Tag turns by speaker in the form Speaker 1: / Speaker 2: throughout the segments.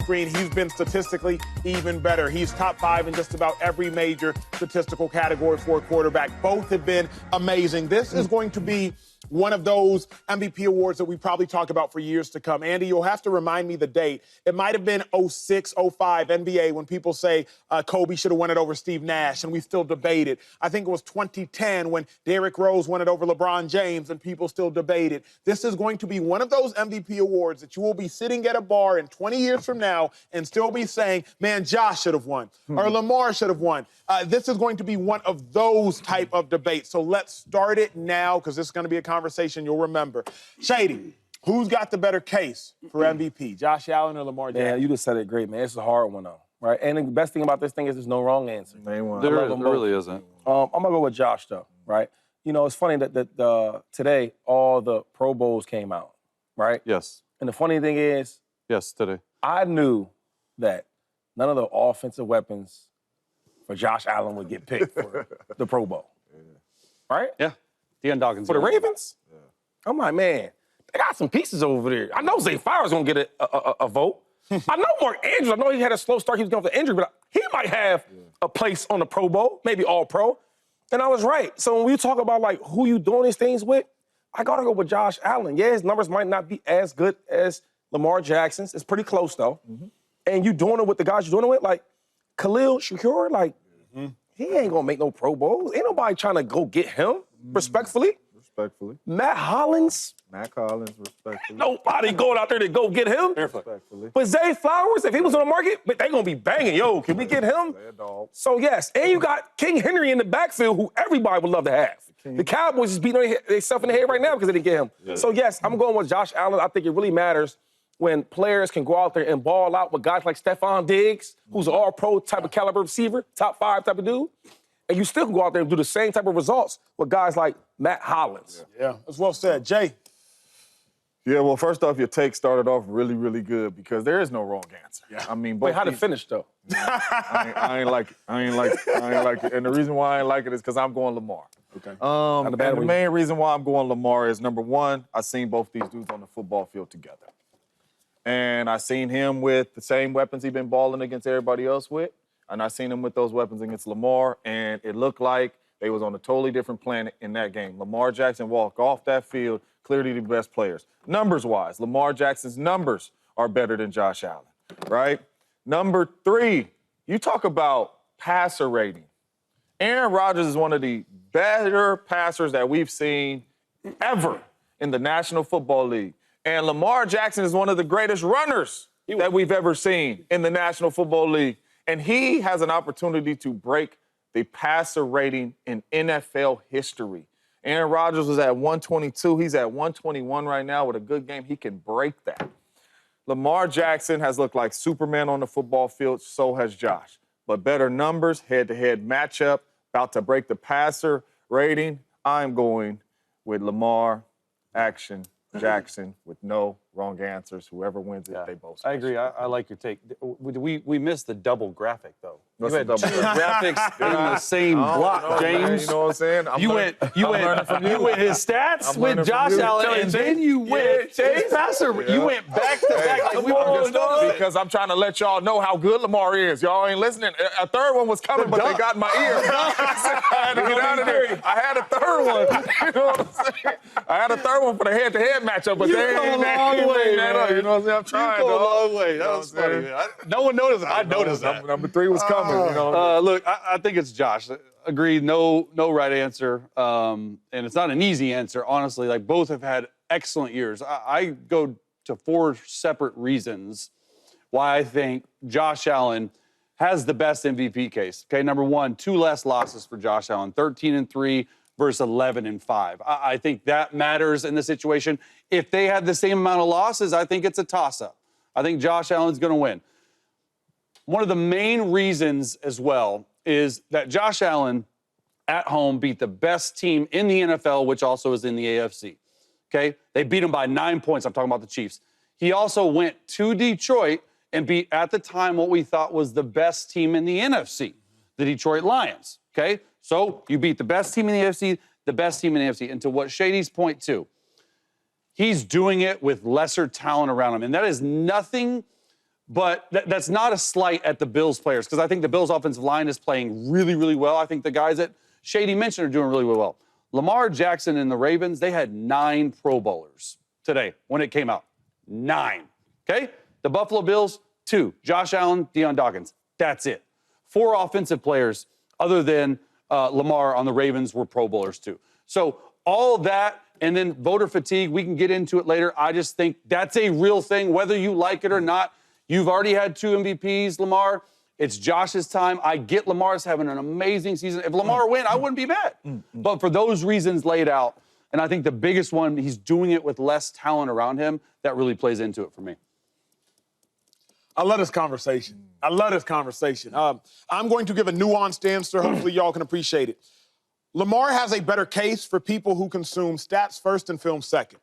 Speaker 1: screen, he's been statistically even better. He's top 5 in just about every major statistical category for a quarterback. Both have been amazing. This is going to be one of those MVP awards that we probably talk about for years to come. Andy, you'll have to remind me the date. It might have been 06, 05 NBA when people say Kobe should have won it over Steve Nash, and we still debate it. I think it was 2010 when Derrick Rose won it over LeBron James, and people still debate it. This is going to be one of those MVP awards that you will be sitting at a bar in 20 years from now and still be saying, man, Josh should have won, or Lamar should have won. This is going to be one of those type of debates. So let's start it now, because this is going to be a conversation you'll remember. Shady, who's got the better case for MVP, Josh Allen or Lamar Jackson?
Speaker 2: Yeah, you just said it great, man. It's a hard one, though, right? And the best thing about this thing is there's no wrong answer.
Speaker 3: There
Speaker 2: really
Speaker 3: isn't.
Speaker 2: I'm going to go with Josh, though, right? You know, it's funny that today all the Pro Bowls came out, right?
Speaker 3: Yes.
Speaker 2: And the funny thing is,
Speaker 3: Yes, today.
Speaker 2: I knew that none of the offensive weapons for Josh Allen would get picked for the Pro Bowl. Right?
Speaker 4: Yeah. Deion Dawkins.
Speaker 2: For the Ravens? Yeah. I'm like, man, they got some pieces over there. I know Zay Flowers going to get a vote. I know Mark Andrews. I know he had a slow start. He was going for injury, but he might have a place on the Pro Bowl, maybe All-Pro. And I was right. So when we talk about, like, who you doing these things with, I got to go with Josh Allen. Yeah, his numbers might not be as good as Lamar Jackson's. It's pretty close, though. And you doing it with the guys you're doing it with, like Khalil Shakur, like, he ain't going to make no Pro Bowls. Ain't nobody trying to go get him, respectfully. Matt Collins.
Speaker 3: Respectfully.
Speaker 2: Nobody going out there to go get him.
Speaker 3: Respectfully.
Speaker 2: But Zay Flowers, if he was on the market, they going to be banging. Yo, can we get him? So, yes. And you got King Henry in the backfield, who everybody would love to have. The Cowboys is beating themselves in the head right now because they didn't get him. Yeah. So, yes, I'm going with Josh Allen. I think it really matters when players can go out there and ball out with guys like Stephon Diggs, who's an all-pro type of caliber receiver, top 5 type of dude. And you still can go out there and do the same type of results with guys like Matt Hollins.
Speaker 1: Yeah, that's well said. Jay?
Speaker 3: Yeah, well, first off, your take started off really, really good because there is no wrong answer.
Speaker 1: Yeah.
Speaker 3: I mean,
Speaker 2: wait, how'd it finish, though?
Speaker 3: I ain't like it. And the reason why I ain't like it is because I'm going Lamar.
Speaker 1: Okay.
Speaker 3: And the main reason why I'm going Lamar is, number one, I've seen both these dudes on the football field together. And I've seen him with the same weapons he's been balling against everybody else with. And I've seen him with those weapons against Lamar, and it looked like they was on a totally different planet in that game. Lamar Jackson walked off that field, clearly the best players. Numbers-wise, Lamar Jackson's numbers are better than Josh Allen, right? Number 3, you talk about passer rating. Aaron Rodgers is one of the better passers that we've seen ever in the National Football League. And Lamar Jackson is one of the greatest runners that we've ever seen in the National Football League. And he has an opportunity to break the passer rating in NFL history. Aaron Rodgers was at 122. He's at 121 right now with a good game. He can break that. Lamar Jackson has looked like Superman on the football field. So has Josh. But better numbers, head-to-head matchup, about to break the passer rating. I'm going with Lamar Jackson with no wrong answers. Whoever wins it, they both.
Speaker 4: I agree. I like your take. We missed the double graphic, though.
Speaker 3: What's
Speaker 4: you had
Speaker 3: the double
Speaker 4: two graphics in the same block, James.
Speaker 3: Man, you know what I'm saying?
Speaker 4: You went his stats with Josh Allen, and then you went Chase Passer.
Speaker 3: Yeah.
Speaker 4: You went back to back. Like we were
Speaker 3: because I'm trying to let y'all know how good Lamar is. Y'all ain't listening. A third one was coming, but they got in my ear. I had to get out of there. I had a third one. You know what I'm saying? I had a third one for the head-to-head matchup, but they ain't that up. You know what I'm saying? I'm trying.
Speaker 4: You go a long way. That was funny, man. No one noticed. I noticed that.
Speaker 3: Number 3 was coming. You know.
Speaker 4: Look, I think it's Josh. Agreed. No right answer. And it's not an easy answer, honestly. Like, both have had excellent years. I go to 4 separate reasons why I think Josh Allen has the best MVP case. Okay, number 1, 2 less losses for Josh Allen, 13-3 versus 11-5. I think that matters in the situation. If they had the same amount of losses, I think it's a toss-up. I think Josh Allen's going to win. One of the main reasons as well is that Josh Allen at home beat the best team in the NFL, which also is in the AFC. Okay? They beat him by 9 points. I'm talking about the Chiefs. He also went to Detroit and beat, at the time, what we thought was the best team in the NFC, the Detroit Lions. Okay? So you beat the best team in the AFC, the best team in the AFC. And to what Shady's point to, he's doing it with lesser talent around him. And that is nothing But that's not a slight at the Bills players, because I think the Bills offensive line is playing really, really well. I think the guys that Shady mentioned are doing really, really well. Lamar Jackson and the Ravens, they had 9 Pro Bowlers today when it came out. 9, okay? The Buffalo Bills, 2. Josh Allen, Deion Dawkins. That's it. 4 offensive players other than Lamar on the Ravens were Pro Bowlers too. So all of that, and then voter fatigue, we can get into it later. I just think that's a real thing, whether you like it or not. You've already had 2 MVPs, Lamar. It's Josh's time. I get Lamar's having an amazing season. If Lamar win, I wouldn't be mad. But for those reasons laid out, and I think the biggest one, he's doing it with less talent around him, that really plays into it for me.
Speaker 1: I love this conversation. I'm going to give a nuanced answer. Hopefully y'all can appreciate it. Lamar has a better case for people who consume stats first and film second.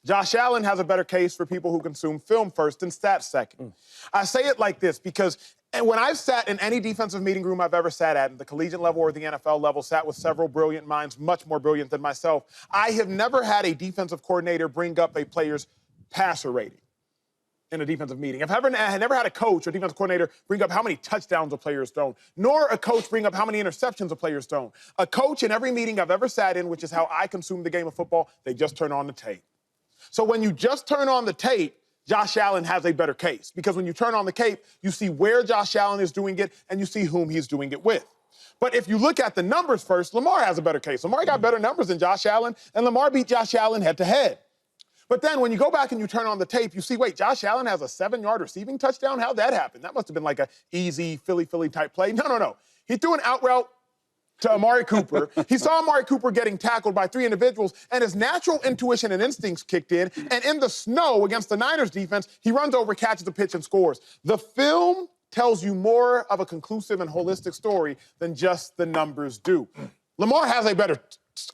Speaker 1: Josh Allen has a better case for people who consume film first and stats second. I say it like this because when I've sat in any defensive meeting room I've ever sat at the collegiate level or the NFL level, sat with several brilliant minds, much more brilliant than myself, I have never had a defensive coordinator bring up a player's passer rating in a defensive meeting. I never had a coach or defensive coordinator bring up how many touchdowns a player's thrown, nor a coach bring up how many interceptions a player's thrown. A coach in every meeting I've ever sat in, which is how I consume the game of football, they just turn on the tape. So when you just turn on the tape, Josh Allen has a better case because when you turn on the tape, you see where Josh Allen is doing it and you see whom he's doing it with. But if you look at the numbers first, Lamar has a better case. Lamar got better numbers than Josh Allen, and Lamar beat Josh Allen head-to-head. But then when you go back and you turn on the tape, you see, wait, Josh Allen has a 7-yard receiving touchdown? How'd that happen? That must have been like an easy Philly type play. No. He threw an out route to Amari Cooper. He saw Amari Cooper getting tackled by 3 individuals, and his natural intuition and instincts kicked in. And in the snow against the Niners defense, he runs over, catches the pitch, and scores. The film tells you more of a conclusive and holistic story than just the numbers do. Lamar has a better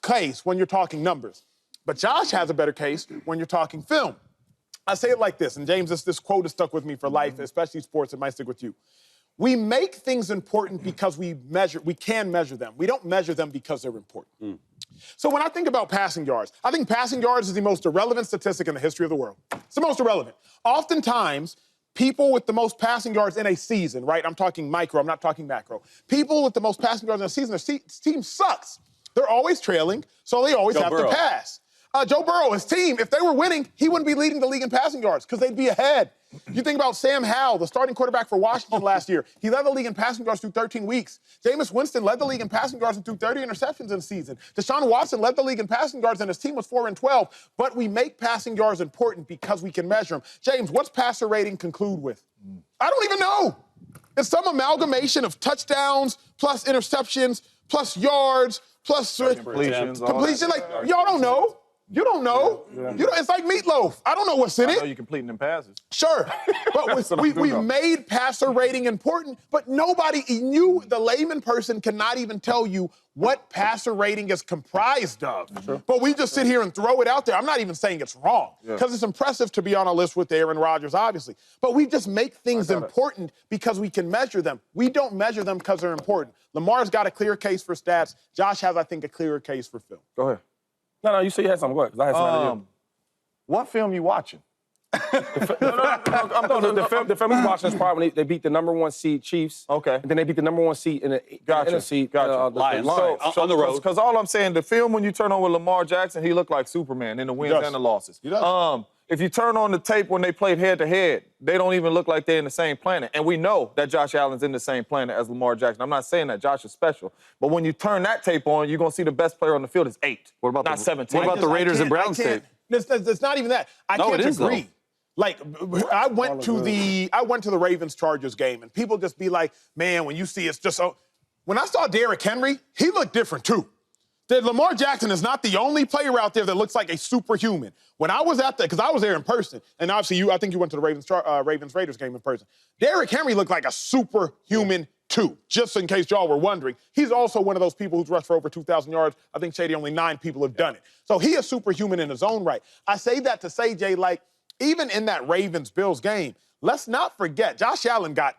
Speaker 1: case when you're talking numbers, but Josh has a better case when you're talking film. I say it like this, and James, this quote has stuck with me for life, especially sports. It might stick with you. We make things important because we can measure them. We don't measure them because they're important. So when I think about passing yards, I think passing yards is the most irrelevant statistic in the history of the world. It's the most irrelevant. Oftentimes, people with the most passing yards in a season, right? I'm talking micro, I'm not talking macro. People with the most passing yards in a season, their team sucks. They're always trailing, so they always have to pass. Joe Burrow, his team, if they were winning, he wouldn't be leading the league in passing yards because they'd be ahead. You think about Sam Howell, the starting quarterback for Washington last year. He led the league in passing yards through 13 weeks. Jameis Winston led the league in passing yards and threw 30 interceptions in the season. Deshaun Watson led the league in passing yards, and his team was 4-12. But we make passing yards important because we can measure them. James, what's passer rating conclude with? I don't even know. It's some amalgamation of touchdowns plus interceptions plus yards plus completions. Like, y'all don't know. You don't know. It's like meatloaf. I don't know what's in it.
Speaker 3: I know you're completing them passes.
Speaker 1: Sure. But we made passer rating important, but nobody, the layman person cannot even tell you what passer rating is comprised of. Sure. But we just sit here and throw it out there. I'm not even saying it's wrong, because it's impressive to be on a list with Aaron Rodgers, obviously. But we just make things important because we can measure them. We don't measure them because they're important. Lamar's got a clear case for stats. Josh has, I think, a clearer case for film.
Speaker 3: Go ahead.
Speaker 2: No, you say you had something. Go ahead, 'cause I had something.
Speaker 3: What film you watching?
Speaker 2: The film he's watching is probably when they beat the #1 seed Chiefs.
Speaker 3: Okay.
Speaker 2: And then they beat the #1 seed in the NFC.
Speaker 4: Lions.
Speaker 3: So,
Speaker 4: on the road.
Speaker 3: Because all I'm saying, the film when you turn on with Lamar Jackson, he looked like Superman in the wins and the losses.
Speaker 1: He does.
Speaker 3: If you turn on the tape when they played head-to-head, they don't even look like they're in the same planet. And we know that Josh Allen's in the same planet as Lamar Jackson. I'm not saying that Josh is special. But when you turn that tape on, you're going to see the best player on the field is 8.
Speaker 4: What about
Speaker 3: not 17.
Speaker 4: What about the Raiders and Browns tape?
Speaker 1: It's not even that. I can't agree.
Speaker 4: Though.
Speaker 1: Like, I went to the Ravens-Chargers game, and people just be like, man, when you see it's just so. When I saw Derrick Henry, he looked different too. That Lamar Jackson is not the only player out there that looks like a superhuman. When I was because I was there in person, and obviously I think you went to the Ravens-Raiders game in person. Derrick Henry looked like a superhuman too, just in case y'all were wondering. He's also one of those people who's rushed for over 2,000 yards. I think, Shady, only 9 people have done it. So he is superhuman in his own right. I say that to say, Jay, like, even in that Ravens-Bills game, let's not forget, Josh Allen got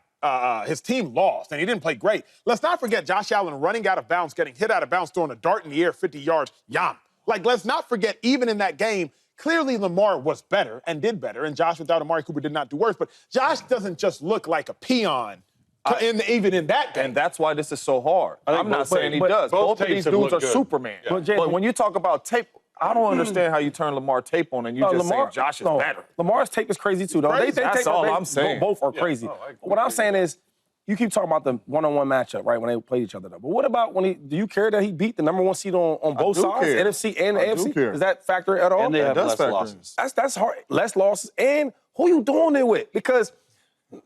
Speaker 1: his team lost, and he didn't play great. Let's not forget Josh Allen running out of bounds, getting hit out of bounds, throwing a dart in the air 50 yards. Yum. Like, let's not forget, even in that game, clearly Lamar was better and did better, and Josh without Amari Cooper did not do worse. But Josh doesn't just look like a peon. Even in that game.
Speaker 3: And that's why this is so hard. I'm not saying he does. Both of these dudes are Superman. Yeah. But when you talk about tape, I don't understand how you turn Lamar tape on and you just say Josh is better.
Speaker 2: Lamar's tape is crazy too, though.
Speaker 3: That's all I'm saying.
Speaker 2: Both are crazy. What I'm saying is, you keep talking about the one-on-one matchup, right, when they played each other. Though. But what about do you care that he beat the number 1 seed on both sides, NFC and the AFC? Does that factor at all?
Speaker 4: And they have less losses.
Speaker 2: That's hard. Less losses. And who you doing it with? Because,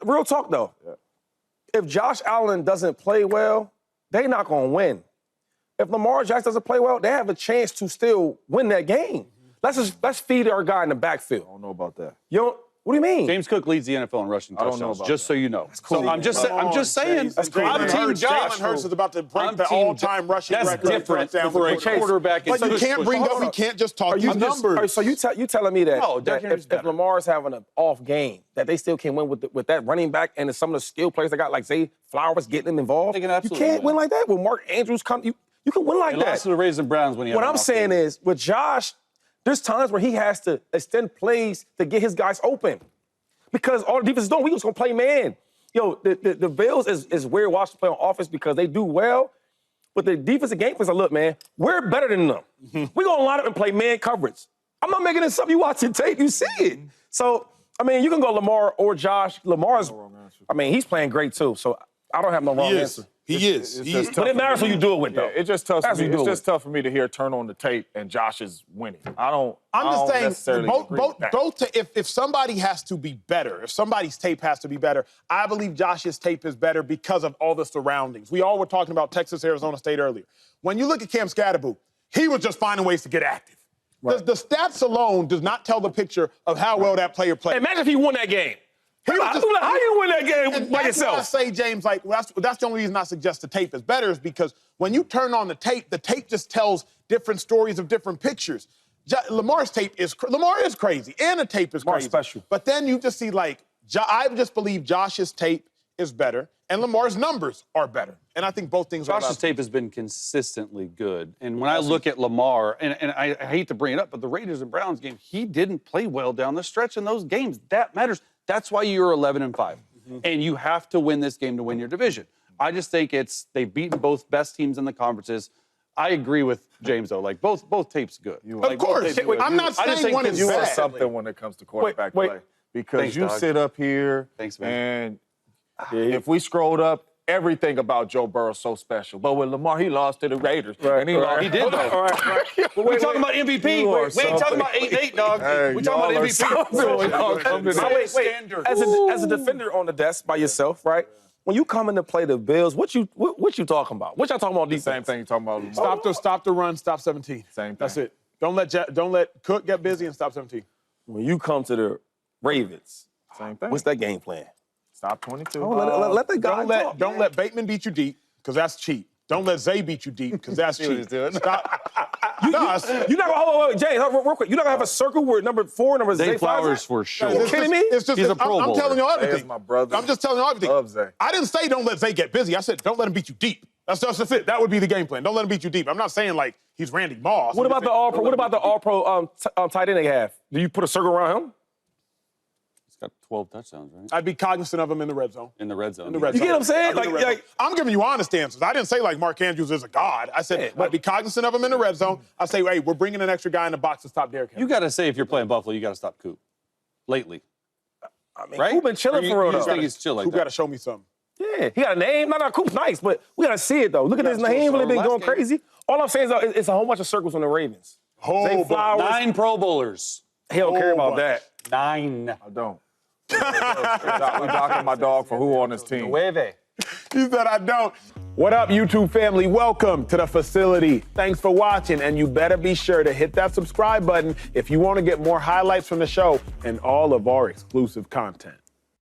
Speaker 2: real talk, though, if Josh Allen doesn't play well, they're not going to win. If Lamar Jackson doesn't play well, they have a chance to still win that game. Let's feed our guy in the backfield.
Speaker 3: I don't know about that.
Speaker 2: What do you mean?
Speaker 4: James Cook leads the NFL in rushing touchdowns.
Speaker 3: I don't know about
Speaker 4: just
Speaker 3: that.
Speaker 4: so you know.
Speaker 2: Cool.
Speaker 4: So I'm just saying.
Speaker 2: That's cool.
Speaker 4: I'm Team Josh.
Speaker 1: Jalen Hurts is about to break the all-time rushing record.
Speaker 4: That's different for a quarterback.
Speaker 1: But you can't just talk these numbers.
Speaker 2: So you telling me that if Lamar's having an off game, that they still can win with that running back and some of the skill players they got, like Zay Flowers getting them involved?
Speaker 4: They can absolutely
Speaker 2: you can't win like that. When Mark Andrews comes, you can win like that.
Speaker 4: Lost to the Raisins Browns when he had
Speaker 2: What I'm saying is, with Josh, there's times where he has to extend plays to get his guys open. Because all the defense is doing, we just gonna play man. The Bills is weird watching play on offense because they do well, but the defensive game plans are, look, man, we're better than them. We're gonna line up and play man coverage. I'm not making this up. You watch the tape, you see it. So, I mean, you can go Lamar or Josh. He's playing great too, so I don't have no wrong answer.
Speaker 1: He is.
Speaker 2: But it matters who you do it with, though.
Speaker 3: It's just tough for me. It's just tough for me to hear turn on the tape and Josh is winning. I'm
Speaker 1: just saying, if somebody has to be better, if somebody's tape has to be better, I believe Josh's tape is better because of all the surroundings. We all were talking about Texas, Arizona State earlier. When you look at Cam Scatterbo, he was just finding ways to get active. Right. The stats alone does not tell the picture of how well that player played.
Speaker 2: Imagine if he won that game. How you win that game by yourself?
Speaker 1: That's why I say, James, that's the only reason I suggest the tape is better is because when you turn on the tape just tells different stories of different pictures. Lamar is crazy, and the tape is crazy.
Speaker 2: Special.
Speaker 1: But then you just see, I just believe Josh's tape is better, and Lamar's numbers are better. And I think both things are better.
Speaker 4: Josh's tape has been consistently good. And when I look at Lamar, and I hate to bring it up, but the Raiders and Browns game, he didn't play well down the stretch in those games. That matters. That's why you're 11-5. And you have to win this game to win your division. I just think they've beaten both best teams in the conferences. I agree with James, though. Both tapes good.
Speaker 1: Of course. I'm not saying one is bad.
Speaker 3: You are something when it comes to quarterback play. Because you sit up here and if we scrolled up, everything about Joe Burrow's so special. But with Lamar, he lost to the Raiders.
Speaker 2: Right. And
Speaker 4: he did, though. We're talking about MVP. We ain't talking about 8-8, dog. We're talking about MVP.
Speaker 2: As a defender on the desk by yourself, right? When you come in to play the Bills, what you talking about? What y'all talking about defense?
Speaker 3: Same thing you talking about Lamar.
Speaker 1: Stop the run, stop 17.
Speaker 3: Same thing.
Speaker 1: That's it. Don't let Cook get busy and stop 17.
Speaker 2: When you come to the Ravens,
Speaker 3: same thing.
Speaker 2: What's that game plan?
Speaker 3: Stop 22.
Speaker 2: Let the guy talk.
Speaker 1: Don't let Bateman beat you deep, because that's cheap. Don't let Zay beat you deep, because that's cheap.
Speaker 2: You're not gonna James, real quick. You're not gonna have a circle where number 4, number Zay
Speaker 4: Flowers for sure.
Speaker 2: Are you kidding me?
Speaker 1: It's just,
Speaker 4: he's a Pro Bowler.
Speaker 1: I'm telling you everything.
Speaker 3: Zay is my brother.
Speaker 1: I'm just telling you everything.
Speaker 3: Love Zay.
Speaker 1: I didn't say don't let Zay get busy. I said don't let him beat you deep. That's it. That would be the game plan. Don't let him beat you deep. I'm not saying he's Randy Moss.
Speaker 2: What about the All-Pro tight end they have? Do you put a circle around him?
Speaker 4: Got 12 touchdowns, right?
Speaker 1: I'd be cognizant of him in the red zone.
Speaker 4: In the red zone.
Speaker 1: You get
Speaker 2: what I'm saying?
Speaker 1: I'm giving you honest answers. I didn't say Mark Andrews is a god. I said I'd be cognizant of him in the red zone. I say, hey, we're bringing an extra guy in the box to stop Derrick Henry.
Speaker 4: You got to say if you're playing Buffalo, you got to stop Coop. Lately.
Speaker 2: I mean,
Speaker 4: right?
Speaker 2: Coop been chilling for real, though.
Speaker 4: You think he's chill like
Speaker 1: Coop
Speaker 4: that?
Speaker 1: got to show me something.
Speaker 2: Yeah, he got a name. Coop's nice, but we got to see it, though. Look at his name. Really been going crazy. All I'm saying is it's a whole bunch of circles on the Ravens.
Speaker 1: Zay Flowers.
Speaker 4: 9 Pro Bowlers.
Speaker 2: He don't care about that.
Speaker 4: 9.
Speaker 3: I don't. We're docking my dog for who on his team.
Speaker 1: He said I don't. What up, YouTube family? Welcome to the facility. Thanks for watching, and you better be sure to hit that subscribe button if you want to get more highlights from the show and all of our exclusive content.